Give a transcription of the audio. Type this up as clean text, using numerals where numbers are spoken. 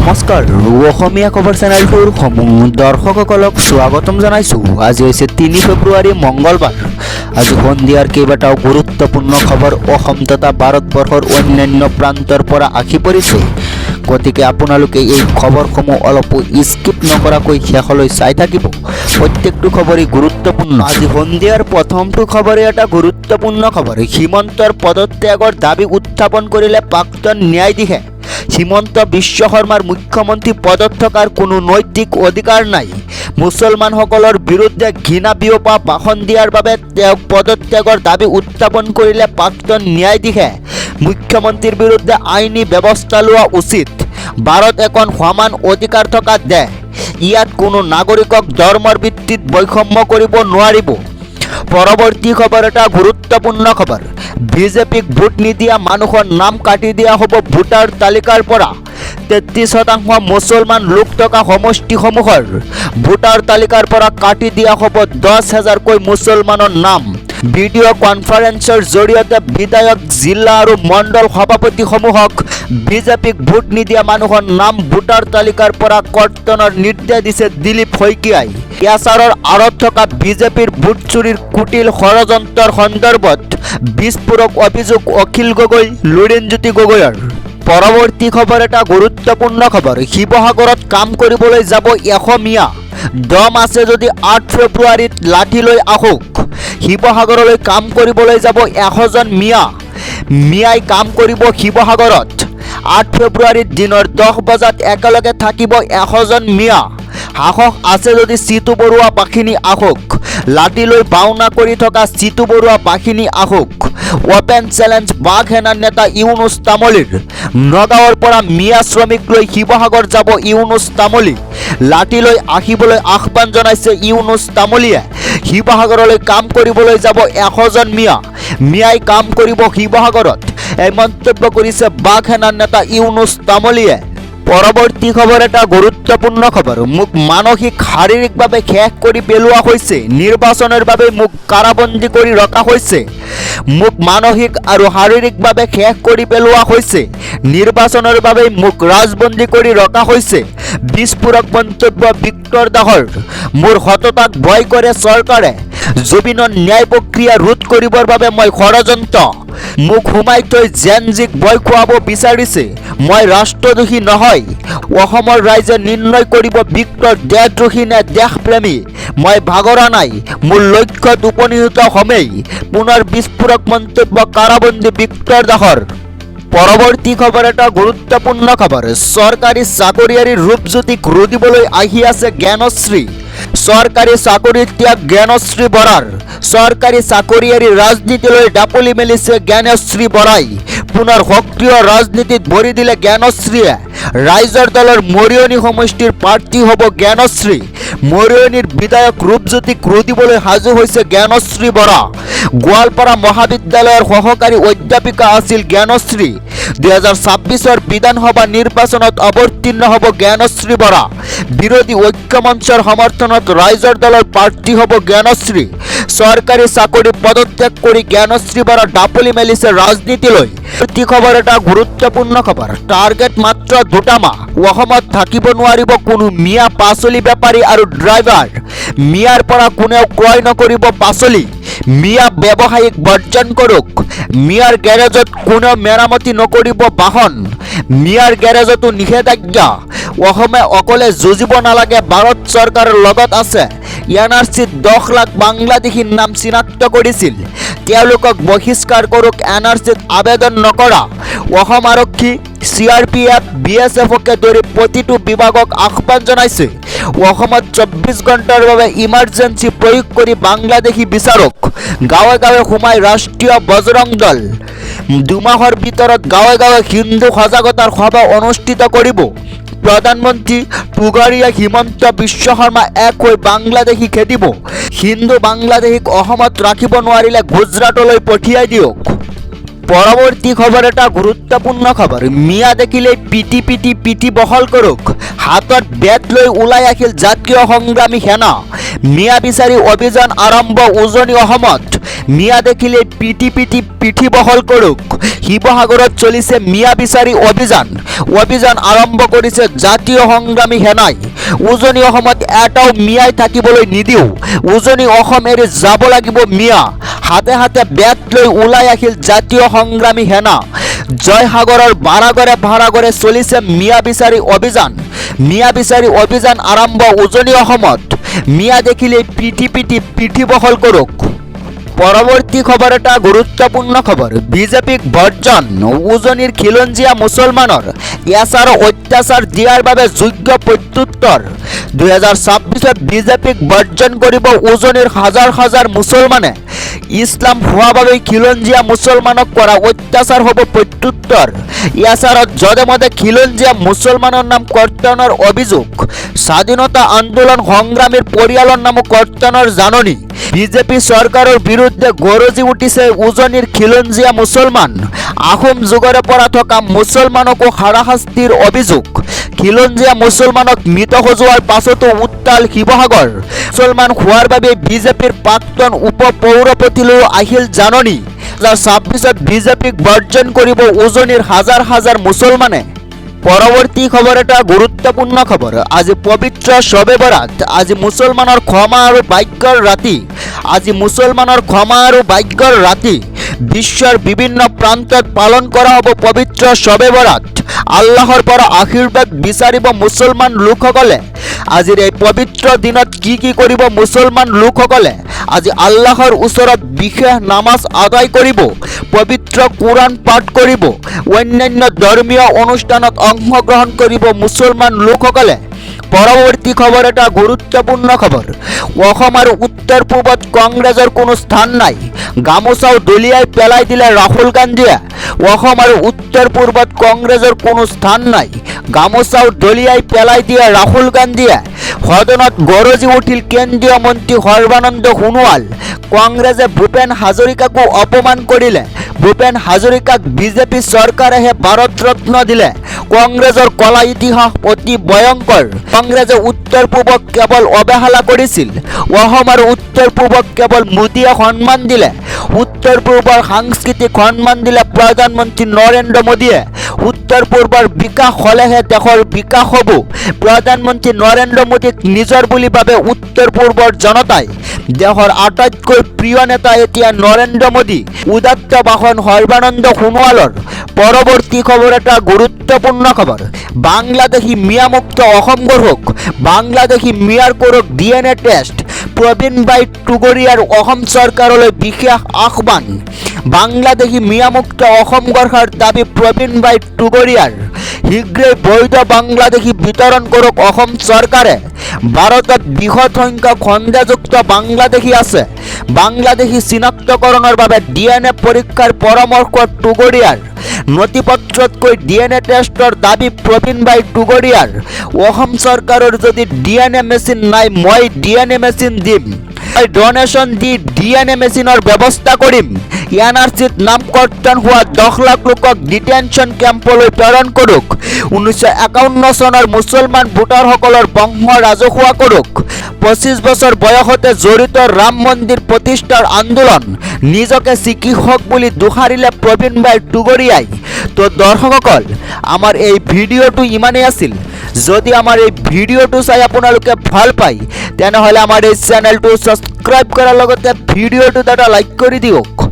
নমস্কাৰ অসমীয়া খবৰ চেনেলটোৰ সমূহ দৰ্শকসকলক স্বাগতম জনাইছোঁ। আজি হৈছে 3 ফেব্ৰুৱাৰী মঙ্গলবাৰ। আজি সন্ধিয়াৰ কেইবাটাও গুৰুত্বপূৰ্ণ খবৰ অসম তথা ভাৰতবৰ্ষৰ অন্যান্য প্ৰান্তৰ পৰা আহি পৰিছে। গতিকে আপোনালোকে এই খবৰসমূহ অলপো স্কিপ নকৰাকৈ শেষলৈ চাই থাকিব। প্ৰত্যেকটো খবৰেই গুৰুত্বপূৰ্ণ। আজি সন্ধিয়াৰ প্ৰথমটো খবৰে এটা গুৰুত্বপূৰ্ণ খবৰ। হিমন্তৰ পদত্যাগৰ দাবী উত্থাপন কৰিলে প্ৰাক্তন ন্যায়াধীশে। হিমন্ত বিশ্ব শৰ্মাৰ মুখ্যমন্ত্ৰী পদত থকাৰ কোনো নৈতিক অধিকাৰ নাই। মুছলমানসকলৰ বিৰুদ্ধে ঘৃণা বিয়পা ভাষণ দিয়াৰ বাবে তেওঁক পদত্যাগৰ দাবী উত্থাপন কৰিলে প্ৰাক্তন ন্যায়াধীশে। মুখ্যমন্ত্ৰীৰ বিৰুদ্ধে আইনী ব্যৱস্থা লোৱা উচিত। ভাৰত এখন সমান অধিকাৰ থকা দেশ। ইয়াত কোনো নাগৰিকক ধৰ্মৰ ভিত্তিত বৈষম্য কৰিব নোৱাৰিব। পৰৱৰ্তী খবৰ এটা গুৰুত্বপূৰ্ণ খবৰ। বিজেপিক ভোট নিদিয়া মানুহৰ নাম কাটি দিয়া হ'ব ভোটাৰ তালিকাৰ পৰা। 33% মুছলমান লোক থকা সমষ্টিসমূহৰ ভোটাৰ তালিকাৰ পৰা কাটি দিয়া হ'ব 10,000কৈ মুছলমানৰ নাম। ভিডিঅ' কনফাৰেন্সৰ জৰিয়তে বিধায়ক, জিলা আৰু মণ্ডল সভাপতিসমূহক বিজেপিক ভোট নিদিয়া মানুহৰ নাম ভোটাৰ তালিকাৰ পৰা কৰ্তনৰ নিৰ্দেশ দিছে দিলীপ শইকীয়াই। ইয়াৰ আঁৰত থকা বিজেপিৰ ভোট চুৰিৰ কুটিল ষড়যন্ত্ৰৰ সন্দৰ্ভত বিস্ফোৰক অভিযোগ অখিল গগৈ, লুৰিণজ্যোতি গগৈৰ। পৰৱৰ্তী খবৰ এটা গুৰুত্বপূৰ্ণ খবৰ। শিৱসাগৰত কাম কৰিবলৈ যাব এসমীয়া। দম আছে যদি 8 ফেব্ৰুৱাৰীত লাঠি লৈ আহক। শিৱসাগৰলৈ কাম কৰিবলৈ যাব 100জন মিয়াই কাম কৰিব শিৱসাগৰত। 8 ফেব্ৰুৱাৰীত দিনৰ 10 বজাত একেলগে থাকিব 100জন মিয়া। সাহস আছে যদি চিতু বৰুৱা বাহিনী আহক। লাঠি লৈ ভাওনা কৰি থকা চিতু বৰুৱা বাহিনী আহক। অপেন চেলেঞ্জ বাঘসেনাৰ নেতা ইউনুছ তামলীৰ। নগাঁৱৰ পৰা মিয়া শ্ৰমিক লৈ শিৱসাগৰ যাব ইউনুছ তামলী। লাঠি লৈ আহিবলৈ আহ্বান জনাইছে ইউনুছ তামলীয়ে। শিৱসাগৰলৈ কাম কৰিবলৈ যাব 100জন মিয়াই কাম কৰিব শিৱসাগৰত। এই মন্তব্য কৰিছে বাঘসেনাৰ নেতা ইউনুছ তামলীয়ে। পৰৱৰ্তী খবৰ এটা গুৰুত্বপূৰ্ণ খবৰ। মোক মানসিক শাৰীৰিকভাৱে শেষ কৰি পেলোৱা হৈছে। নিৰ্বাচনৰ বাবে মোক কাৰাবন্দী কৰি ৰখা হৈছে। মোক মানসিক আৰু শাৰীৰিকভাৱে শেষ কৰি পেলোৱা হৈছে। নিৰ্বাচনৰ বাবে মোক ৰাজবন্দী কৰি ৰখা হৈছে। বিস্ফোৰক মন্তব্য বিক্টৰ দাসৰ। মোৰ সততাক ভয় কৰে চৰকাৰে। জুবিনৰ ন্যায় প্ৰক্ৰিয়া ৰোধ কৰিবৰ বাবে মই ষড়যন্ত্ৰ। মোক সোমাই থৈ জেনজিক ভয় খুৱাব বিচাৰিছে। মই ৰাষ্ট্ৰদ্ৰোহী নহয়। অসমৰ ৰাইজে নিৰ্ণয় কৰিব বিক্টৰ দেশদ্ৰোহী নে দেশপ্ৰেমী। মই ভাগৰা নাই। মোৰ লক্ষ্যত উপনীত হমেই। পুনৰ বিস্ফোৰক মন্তব্য কাৰাবন্দী বিক্টৰ দাসৰ। পৰৱৰ্তী খবৰ এটা গুৰুত্বপূৰ্ণ খবৰ। চৰকাৰী চাকৰিয়াৰীৰ ৰূপজ্যোতিক ৰুধিবলৈ আহি আছে জ্ঞানশ্ৰী। চৰকাৰী চাকৰি ত্যাগ জ্ঞানশ্ৰী বৰাৰ। চৰকাৰী চাকৰিয়াৰী ৰাজনীতিলৈ দাপলি মেলিছে জ্ঞানশ্ৰী বৰাই। পুনৰ সক্ৰিয় ৰাজনীতিত ভৰি দিলে জ্ঞানশ্ৰীয়ে। ৰাইজৰ দলৰ মৰিয়নি সমষ্টিৰ প্ৰাৰ্থী হ'ব জ্ঞানশ্ৰী। মৰিয়নিৰ বিধায়ক ৰূপজ্যোতিক ৰুধিবলৈ সাজু হৈছে জ্ঞানশ্ৰী বৰা। গোৱালপাৰা মহাবিদ্যালয়ৰ সহকাৰী অধ্যাপিকা আছিল জ্ঞানশ্ৰী। 2026ৰ বিধানসভা নিৰ্বাচনত অৱতীৰ্ণ হ'ব জ্ঞানশ্ৰী বৰা। বিৰোধী ঐক্যমঞ্চৰ সমৰ্থনত ৰাইজৰ দলৰ প্ৰাৰ্থী হ'ব জ্ঞানশ্ৰী। চৰকাৰী চাকৰি পদত্যাগ কৰি জ্ঞানশ্ৰী বৰা দাপলি মেলিছে ৰাজনীতিলৈ। প্ৰতি খবৰ এটা গুৰুত্বপূৰ্ণ খবৰ। টাৰ্গেট মাত্ৰ 2টা মাহ। অসমত থাকিব নোৱাৰিব কোনো মিয়া পাচলি বেপাৰী আৰু ড্ৰাইভাৰ। মিয়াৰ পৰা কোনেও ক্ৰয় নকৰিব পাচলি। মিয়া ব্যৱসায়িক বৰ্জন কৰক। মিয়াৰ গেৰেজত কোনেও মেৰামতি নকৰিব বাহন। মিয়াৰ গেৰেজতো নিষেধাজ্ঞা। অসমে অকলে যুঁজিব নালাগে, ভাৰত চৰকাৰৰ লগত আছে। এনআৰচিত 10 লাখ বাংলাদেশীৰ নাম চিনাক্ত কৰিছিল। তেওঁলোকক বহিষ্কাৰ কৰক এনআৰচিত আবেদন নকৰা। অসম আৰক্ষী, CRPF, BSFকে ধৰি প্ৰতিটো বিভাগক আহ্বান জনাইছে। অসমত 24 ঘণ্টাৰ বাবে ইমাৰ্জেঞ্চি প্ৰয়োগ কৰি বাংলাদেশী বিচাৰক। গাঁৱে গাঁৱে সোমাই ৰাষ্ট্ৰীয় বজৰং দল। 2 মাহৰ ভিতৰত গাঁৱে গাঁৱে হিন্দু সজাগতাৰ সভা অনুষ্ঠিত কৰিব। প্ৰধানমন্ত্ৰী টুগাৰীয়া হিমন্ত বিশ্ব শৰ্মা এক হৈ বাংলাদেশী খেদিব। হিন্দু বাংলাদেশীক অসমত ৰাখিব নোৱাৰিলে গুজৰাটলৈ পঠিয়াই দিয়ক। পৰবৰ্তী খবৰ এটা গুৰুত্বপূৰ্ণ খবৰ মিয়া দেখিলে পিটি বহল কৰক হাতত বেত লৈ ওলাই আহিল জাতীয় সংগ্ৰামী সেনা মিয়া বিচাৰি অভিযান আৰম্ভ উজনি অসমত মিয়া দেখিলে পিঠি বহল কৰক শিৱসাগৰত চলিছে মিয়া বিচাৰি অভিযান আৰম্ভ কৰিছে জাতীয় সংগ্ৰামী সেনাই উজনি অসমত এটাও মিয়াই থাকিবলৈ নিদিও উজনি অসম এৰি যাব লাগিব মিয়া হাতে হাতে বেত লৈ ওলাই আহিল জাতীয় সংগ্ৰামী সেনা জয়সাগৰৰ ভাড়াঘৰে চলিছে মিয়া বিচাৰি অভিযান আৰম্ভ উজনি অসমত মিয়া দেখিলে পিঠি বহল কৰক পৰৱৰ্তী খবৰ এটা গুৰুত্বপূৰ্ণ খবৰ বিজেপিক বৰ্জন উজনিৰ খিলঞ্জীয়া মুছলমানৰ ইয়াছাৰ অত্যাচাৰ দিয়াৰ বাবে যোগ্য প্ৰত্যুত্তৰ 2026 বিজেপিক বৰ্জন কৰিব উজনিৰ হাজাৰ মুছলমানে ইছলাম হোৱা বাবে খিলঞ্জীয়া মুছলমানক কৰা অত্যাচাৰ হ'ব প্ৰত্যুত্তৰ ইয়াছাৰত যধে-মধে খিলঞ্জীয়া মুছলমানৰ নাম কৰ্তনৰ অভিযোগ স্বাধীনতা আন্দোলন সংগ্ৰামীৰ পৰিয়ালৰ নাম কৰ্তনৰ জাননী বিজেপি চৰকাৰৰ বিৰুদ্ধে গৰজি উঠিছে উজনিৰ খিলঞ্জীয়া মুছলমান আহোম যুগৰে পৰা থকা মুছলমানকো হাৰাশাস্তিৰ অভিযোগ খিলঞ্জীয়া মুছলমানক মৃত সজোৱাৰ পাছতো উত্তাল শিৱসাগৰ মুছলমান হোৱাৰ বাবে বিজেপিৰ প্ৰাক্তন উপ পৌৰপতিলৈ আহিল জাননী 2026 বিজেপিক বৰ্জন কৰিব উজনিৰ হাজাৰ মুছলমানে পৰৱৰ্তী খবৰ এটা গুৰুত্বপূৰ্ণ খবৰ আজি পবিত্ৰ শবে বৰাত আজি মুছলমানৰ ক্ষমা আৰু ভাগ্যৰ ৰাতি বিশ্বৰ বিভিন্ন প্ৰান্তত পালন কৰা হ'ব পবিত্ৰ শবে বৰাত আল্লাহৰ পৰা আশীৰ্বাদ বিচাৰিব মুছলমান লোকসকলে আজিৰ এই পবিত্ৰ দিনত কি কৰিব মুছলমান লোকসকলে আজি আল্লাহৰ ওচৰত বিশেষ নামাজ আদায় কৰিব পবিত্ৰ কোৰান পাঠ কৰিব অন্যান্য ধৰ্মীয় অনুষ্ঠানত অংশগ্ৰহণ কৰিব মুছলমান লোকসকলে পৰৱৰ্তী খবৰ এটা গুৰুত্বপূৰ্ণ খবৰ অসম আৰু উত্তৰ পূবত কংগ্ৰেছৰ কোনো স্থান নাই গামোচাও দলিয়াই পেলাই দিলে ৰাহুল গান্ধীয়ে অসম আৰু উত্তৰ পূবত কংগ্ৰেছৰ কোনো স্থান নাই গামোচাও দলিয়াই পেলাই দিয়ে ৰাহুল গান্ধীয়ে সদনত গৰজি উঠিল কেন্দ্ৰীয় মন্ত্ৰী সৰ্বানন্দ সোণোৱাল কংগ্ৰেছে ভূপেন হাজৰিকাকো অপমান কৰিলে ভূপেন হাজৰিকাক বিজেপি চৰকাৰেহে ভাৰত ৰত্ন দিলে কংগ্ৰেছৰ কলা ইতিহাস অতি ভয়ংকৰ কংগ্ৰেছে উত্তৰ পূবক কেৱল অৱহেলা কৰিছিল অসম আৰু উত্তৰ পূবক কেৱল মোদীয়ে সন্মান দিলে উত্তৰ পূবৰ সাংস্কৃতিক সন্মান দিলে প্ৰধানমন্ত্ৰী নৰেন্দ্ৰ মোদীয়ে উত্তৰ পূবৰ বিকাশ হ'লেহে দেশৰ বিকাশ হ'ব প্ৰধানমন্ত্ৰী নৰেন্দ্ৰ মোদীক নিজৰ বুলি ভাবে উত্তৰ পূবৰ জনতাই দেশৰ আটাইতকৈ প্ৰিয় নেতা এতিয়া নৰেন্দ্ৰ মোদী উদাত্ত ভাষণ সৰ্বানন্দ সোণোৱালৰ পৰৱৰ্তী খবৰ এটা গুৰুত্বপূৰ্ণ খবৰ বাংলাদেশী মিয়ামুক্ত অসম গঢ়ক বাংলাদেশী মিয়াৰ কৰক DNA টেষ্ট প্ৰবীণ ভাই টুগৰীয়াৰ অসম চৰকাৰলৈ বিশেষ আহ্বান বাংলাদেশী মিয়ামুক্ত অসম গঢ়াৰ দাবী প্ৰবীণ ভাই টুগৰীয়াৰ শীঘ্ৰেই বৈধ বাংলাদেশী বিতৰণ কৰক অসম চৰকাৰে ভাৰতত বৃহৎ সংখ্যক সন্দেহযুক্ত বাংলাদেশী আছে বাংলাদেশী চিনাক্তকৰণৰ বাবে DNA পৰীক্ষাৰ পৰামৰ্শ টুগৰীয়াৰ নথিপত্ৰতকৈ DNA টেষ্টৰ দাবী প্ৰবীণ ভাই টুগৰীয়াৰ অসম চৰকাৰৰ যদি DNA মেচিন নাই মই DNA মেচিন দিম ডনেশ্যন দি DNA মেচিনৰ ব্যৱস্থা কৰিম NRCত নাম কৰ্তন হোৱা 10 লাখ লোকক ডিটেনশ্যন কেম্পলৈ প্ৰেৰণ কৰক 1951 চনৰ মুছলমান ভোটাৰসকলৰ বংশ ৰাজহুৱা কৰক 25 বছৰ বয়সতে জড়িত ৰাম মন্দিৰ প্ৰতিষ্ঠাৰ আন্দোলন নিজকে চিকিৎসক বুলি দোহাৰিলে প্ৰবীণ ভাই টুগৰীয়াই তো দৰ্শকসকল আমাৰ এই ভিডিঅ'টো ইমানেই আছিল যদি আমাৰ এই ভিডিঅ'টো চাই আপোনালোকে ভাল পায় তেনেহ'লে আমাৰ এই চেনেলটো সাবস্ক্ৰাইব কৰাৰ লগতে ভিডিঅ'টো এটা লাইক কৰি দিয়ক।